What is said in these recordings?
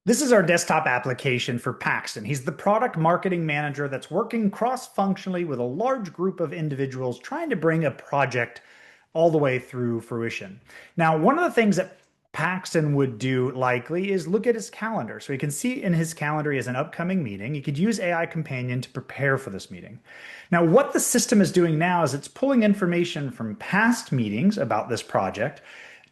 This is our desktop application for Paxton. He's the product marketing manager that's working cross-functionally with a large group of individuals trying to bring a project all the way through fruition. Now, one of the things that Paxton would do likely is look at his calendar. So he can see in his calendar he has an upcoming meeting. He could use AI Companion to prepare for this meeting. Now, what the system is doing now is it's pulling information from past meetings about this project,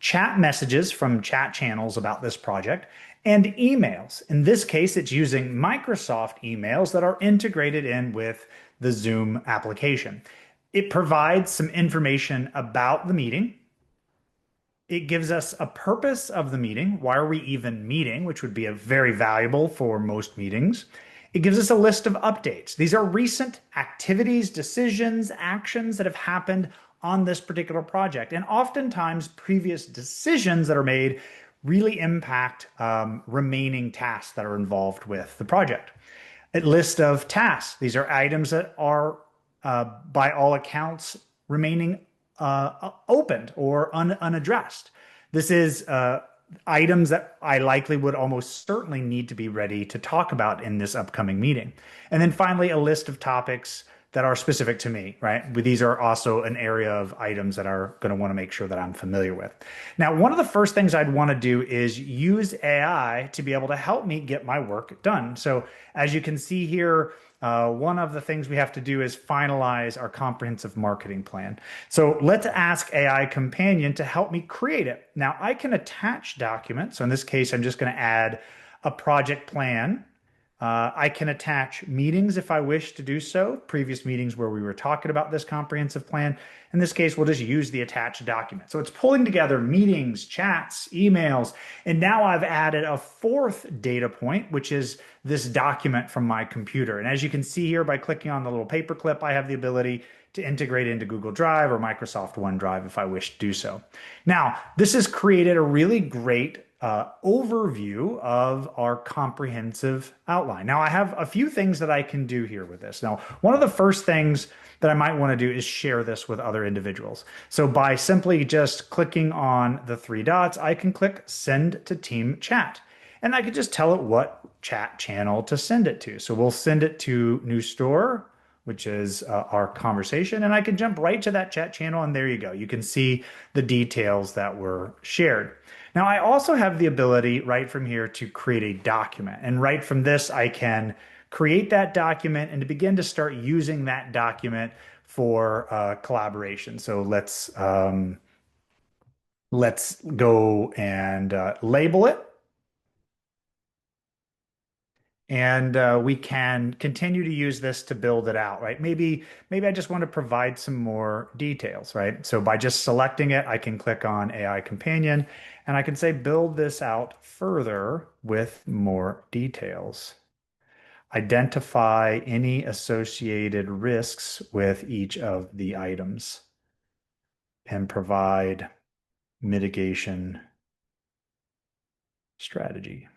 chat messages from chat channels about this project, and emails. In this case, it's using Microsoft emails that are integrated in with the Zoom application. It provides some information about the meeting. It gives us a purpose of the meeting. Why are we even meeting? Which would be a very valuable for most meetings. It gives us a list of updates. These are recent activities, decisions, actions that have happened on this particular project. And oftentimes, previous decisions that are made really impact remaining tasks that are involved with the project. A list of tasks. These are items that are, by all accounts, remaining opened or unaddressed. This is items that I likely would almost certainly need to be ready to talk about in this upcoming meeting. And then finally, a list of topics that are specific to me, right? These are also an area of items that are going to want to make sure that I'm familiar with. Now, one of the first things I'd want to do is use AI to be able to help me get my work done. So as you can see here, one of the things we have to do is finalize our comprehensive marketing plan. So let's ask AI Companion to help me create it. Now I can attach documents. So in this case, I'm just going to add a project plan. I can attach meetings if I wish to do so, previous meetings where we were talking about this comprehensive plan. In this case, we'll just use the attached document. So it's pulling together meetings, chats, emails, and now I've added a fourth data point, which is this document from my computer. And as you can see here, by clicking on the little paperclip, I have the ability to integrate into Google Drive or Microsoft OneDrive if I wish to do so. Now, this has created a really great overview of our comprehensive outline. Now, I have a few things that I can do here with this. Now, one of the first things that I might want to do is share this with other individuals. So by simply just clicking on the three dots, I can click Send to Team Chat. And I could just tell it what chat channel to send it to. So we'll send it to New Store, which is our conversation. And I can jump right to that chat channel. And there you go. You can see the details that were shared. Now, I also have the ability right from here to create a document. And right from this, I can create that document and to begin to start using that document for collaboration. So let's go and label it. And we can continue to use this to build it out, right? Maybe I just want to provide some more details, right? So by just selecting it, I can click on AI Companion and I can say, build this out further with more details. Identify any associated risks with each of the items and provide mitigation strategy.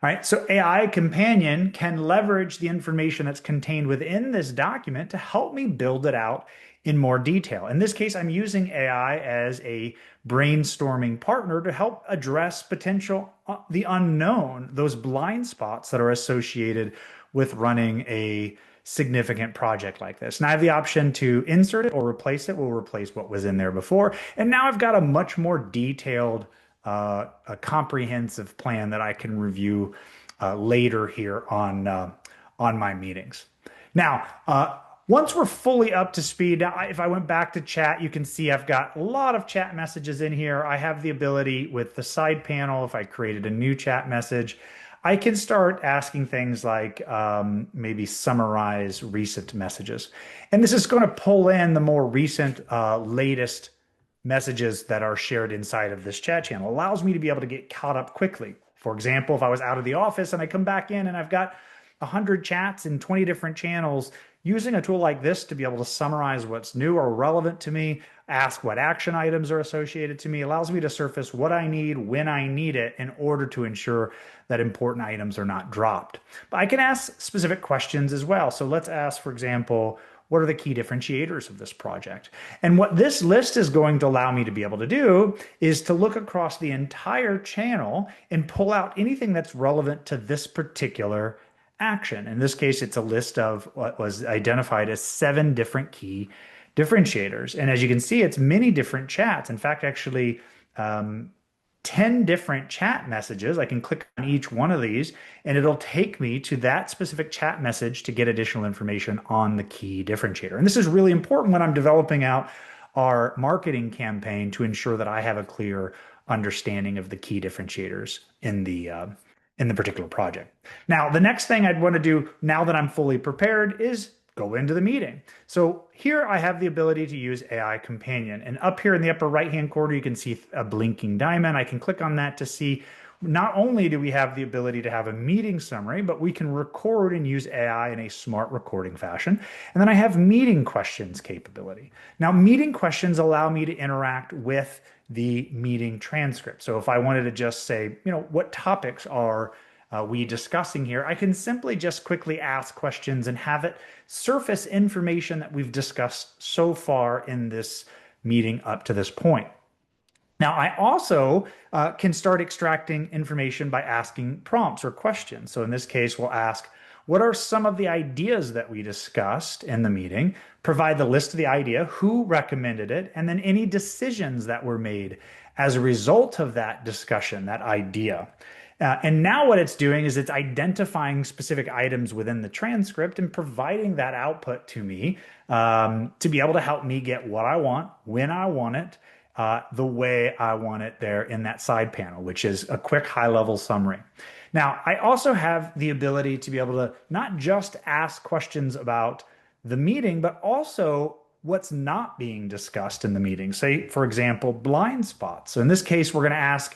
All right, so AI Companion can leverage the information that's contained within this document to help me build it out in more detail. In this case, I'm using AI as a brainstorming partner to help address potential, the unknown, those blind spots that are associated with running a significant project like this. Now I have the option to insert it or replace it. We'll replace what was in there before. And now I've got a much more detailed a comprehensive plan that I can review later here on my meetings. Now, once we're fully up to speed, if I went back to chat, you can see I've got a lot of chat messages in here. I have the ability with the side panel, if I created a new chat message, I can start asking things like maybe summarize recent messages. And this is going to pull in the more recent, latest messages that are shared inside of this chat channel. It allows me to be able to get caught up quickly. For example, if I was out of the office and I come back in and I've got 100 chats in 20 different channels, using a tool like this to be able to summarize what's new or relevant to me, ask what action items are associated to me, allows me to surface what I need when I need it in order to ensure that important items are not dropped. But I can ask specific questions as well. So let's ask, for example, what are the key differentiators of this project? And what this list is going to allow me to be able to do is to look across the entire channel and pull out anything that's relevant to this particular action. In this case, it's a list of what was identified as 7 different key differentiators. And as you can see, it's many different chats. In fact, actually, 10 different chat messages. I can click on each one of these and it'll take me to that specific chat message to get additional information on the key differentiator. And this is really important when I'm developing out our marketing campaign to ensure that I have a clear understanding of the key differentiators in the particular project. Now, the next thing I'd want to do now that I'm fully prepared is go into the meeting. So here I have the ability to use AI Companion. And up here in the upper right-hand corner, you can see a blinking diamond. I can click on that to see not only do we have the ability to have a meeting summary, but we can record and use AI in a smart recording fashion. And then I have meeting questions capability. Now, meeting questions allow me to interact with the meeting transcript. So if I wanted to just say, what topics are we discussing here, I can simply just quickly ask questions and have it surface information that we've discussed so far in this meeting up to this point. Now, I also can start extracting information by asking prompts or questions. So in this case, we'll ask, what are some of the ideas that we discussed in the meeting? Provide the list of the idea, who recommended it, and then any decisions that were made as a result of that discussion, that idea. And now what it's doing is it's identifying specific items within the transcript and providing that output to me to be able to help me get what I want, when I want it, the way I want it there in that side panel, which is a quick high-level summary. Now, I also have the ability to be able to not just ask questions about the meeting, but also what's not being discussed in the meeting. Say, for example, blind spots. So in this case, we're going to ask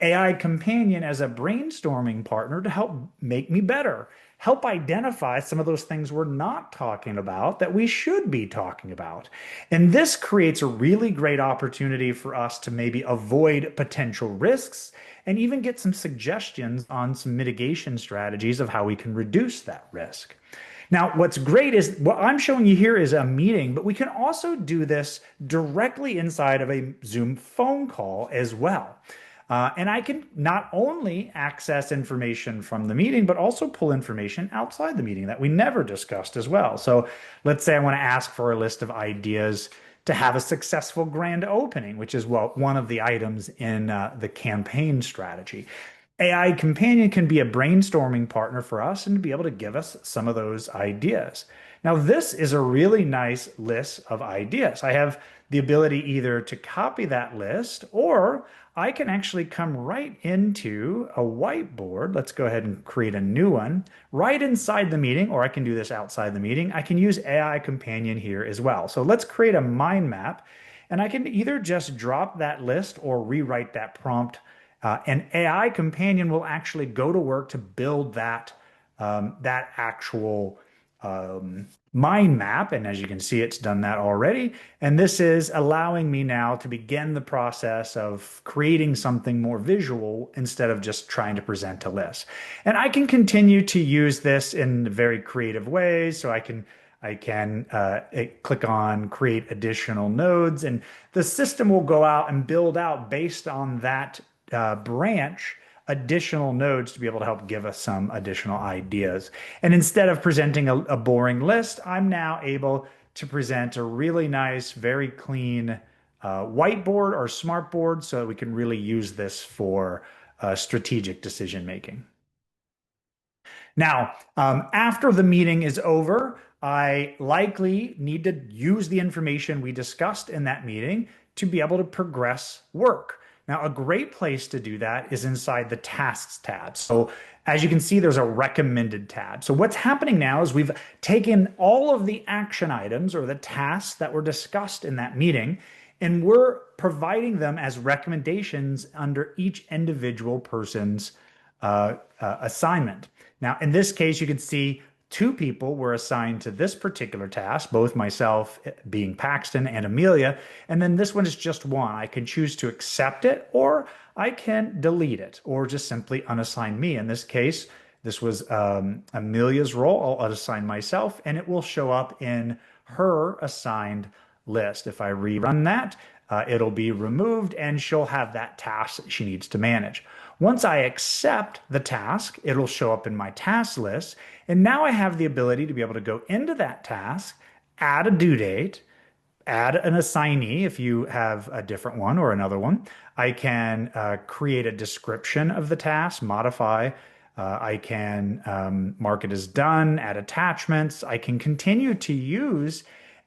AI Companion as a brainstorming partner to help make me better, help identify some of those things we're not talking about that we should be talking about. And this creates a really great opportunity for us to maybe avoid potential risks and even get some suggestions on some mitigation strategies of how we can reduce that risk. Now, what's great is what I'm showing you here is a meeting, but we can also do this directly inside of a Zoom phone call as well. And I can not only access information from the meeting, but also pull information outside the meeting that we never discussed as well. So let's say I want to ask for a list of ideas to have a successful grand opening, which is one of the items in the campaign strategy. AI Companion can be a brainstorming partner for us and to be able to give us some of those ideas. Now, this is a really nice list of ideas. I have the ability either to copy that list or I can actually come right into a whiteboard. Let's go ahead and create a new one right inside the meeting, or I can do this outside the meeting. I can use AI Companion here as well. So let's create a mind map, and I can either just drop that list or rewrite that prompt, and AI Companion will actually go to work to build that actual mind map. And as you can see, it's done that already. And this is allowing me now to begin the process of creating something more visual instead of just trying to present a list. And I can continue to use this in very creative ways. So I can click on create additional nodes, and the system will go out and build out based on that branch additional nodes to be able to help give us some additional ideas. And instead of presenting a boring list, I'm now able to present a really nice, very clean whiteboard or smartboard so that we can really use this for strategic decision making. Now, after the meeting is over, I likely need to use the information we discussed in that meeting to be able to progress work. Now, a great place to do that is inside the Tasks tab. So as you can see, there's a recommended tab. So what's happening now is we've taken all of the action items or the tasks that were discussed in that meeting, and we're providing them as recommendations under each individual person's assignment. Now, in this case, you can see 2 people were assigned to this particular task, both myself being Paxton and Amelia, and then this one is just 1. I can choose to accept it, or I can delete it, or just simply unassign me. In this case, this was Amelia's role. I'll unassign myself, and it will show up in her assigned list. If I rerun that, it'll be removed and she'll have that task that she needs to manage. Once I accept the task, it'll show up in my task list. And now I have the ability to be able to go into that task, add a due date, add an assignee if you have a different one or another one. I can create a description of the task, modify. I can mark it as done, add attachments. I can continue to use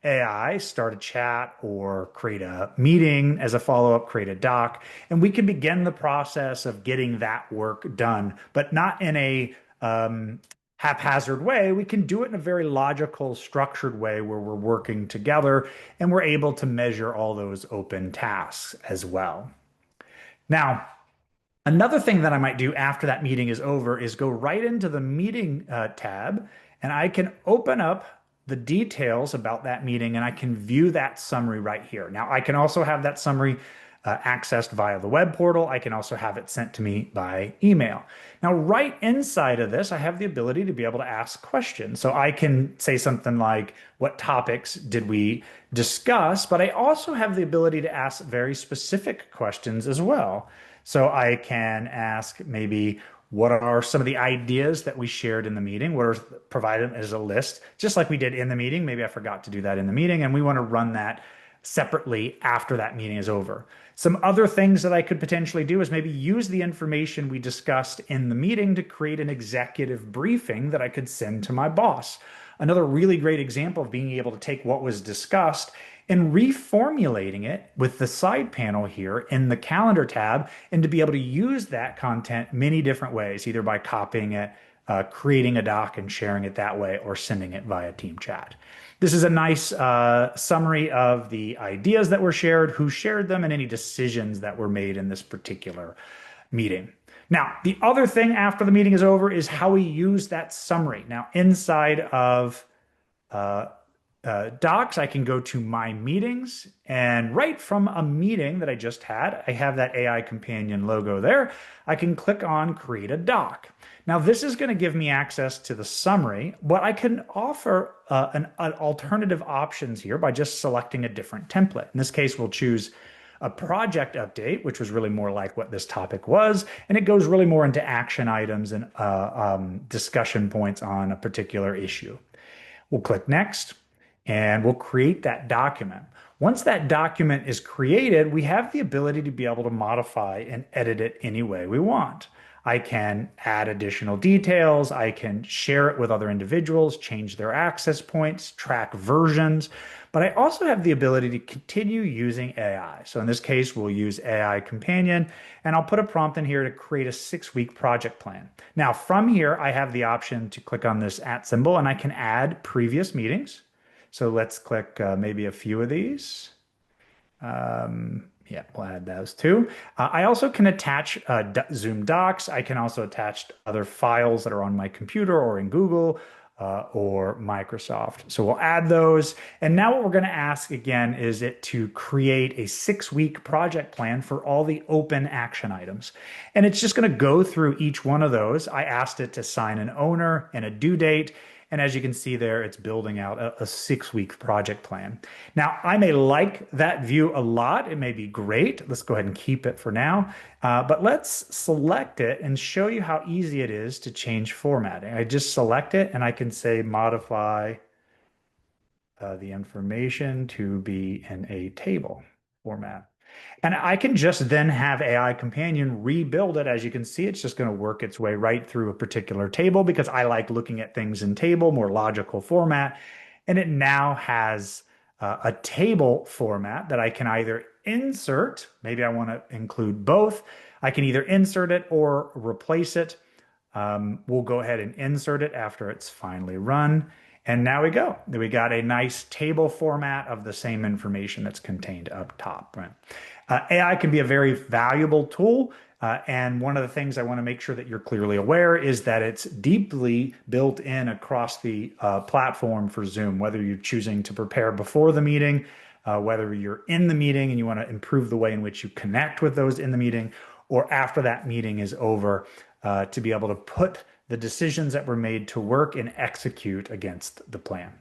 AI, start a chat or create a meeting as a follow-up, create a doc, and we can begin the process of getting that work done, but not in a haphazard way. We can do it in a very logical, structured way where we're working together and we're able to measure all those open tasks as well. Now, another thing that I might do after that meeting is over is go right into the meeting tab, and I can open up the details about that meeting and I can view that summary right here. Now, I can also have that summary accessed via the web portal. I can also have it sent to me by email. Now, right inside of this, I have the ability to be able to ask questions. So I can say something like, what topics did we discuss? But I also have the ability to ask very specific questions as well. So I can ask maybe, what are some of the ideas that we shared in the meeting? What are provided as a list, just like we did in the meeting? Maybe I forgot to do that in the meeting, and we want to run that separately after that meeting is over. Some other things that I could potentially do is maybe use the information we discussed in the meeting to create an executive briefing that I could send to my boss. Another really great example of being able to take what was discussed and reformulating it with the side panel here in the calendar tab, and to be able to use that content many different ways, either by copying it, creating a doc and sharing it that way, or sending it via team chat. This is a nice summary of the ideas that were shared, who shared them, and any decisions that were made in this particular meeting. Now, the other thing after the meeting is over is how we use that summary. Now, inside of Docs, I can go to My Meetings, and right from a meeting that I just had, I have that AI Companion logo there. I can click on Create a Doc. Now, this is going to give me access to the summary, but I can offer an alternative options here by just selecting a different template. In this case, we'll choose a project update, which was really more like what this topic was, and it goes really more into action items and discussion points on a particular issue. We'll click Next, and we'll create that document. Once that document is created, we have the ability to be able to modify and edit it any way we want. I can add additional details. I can share it with other individuals, change their access points, track versions, but I also have the ability to continue using AI. So in this case, we'll use AI Companion, and I'll put a prompt in here to create a 6-week project plan. Now, from here, I have the option to click on this @ symbol, and I can add previous meetings. So let's click maybe a few of these. Yeah, we'll add those too. I also can attach Zoom Docs. I can also attach other files that are on my computer or in Google or Microsoft. So we'll add those. And now what we're going to ask again is it to create a 6-week project plan for all the open action items. And it's just going to go through each one of those. I asked it to assign an owner and a due date. And as you can see there, it's building out a 6-week project plan. Now, I may like that view a lot. It may be great. Let's go ahead and keep it for now. But let's select it and show you how easy it is to change formatting. I just select it and I can say modify the information to be in a table format. And I can just then have AI Companion rebuild it. As you can see, it's just going to work its way right through a particular table because I like looking at things in table, more logical format. And it now has a table format that I can either insert. Maybe I want to include both. I can either insert it or replace it. We'll go ahead and insert it after it's finally run. And now we go. We got a nice table format of the same information that's contained up top. Right? AI can be a very valuable tool. And one of the things I want to make sure that you're clearly aware is that it's deeply built in across the platform for Zoom, whether you're choosing to prepare before the meeting, whether you're in the meeting and you want to improve the way in which you connect with those in the meeting, or after that meeting is over, to be able to put the decisions that were made to work and execute against the plan.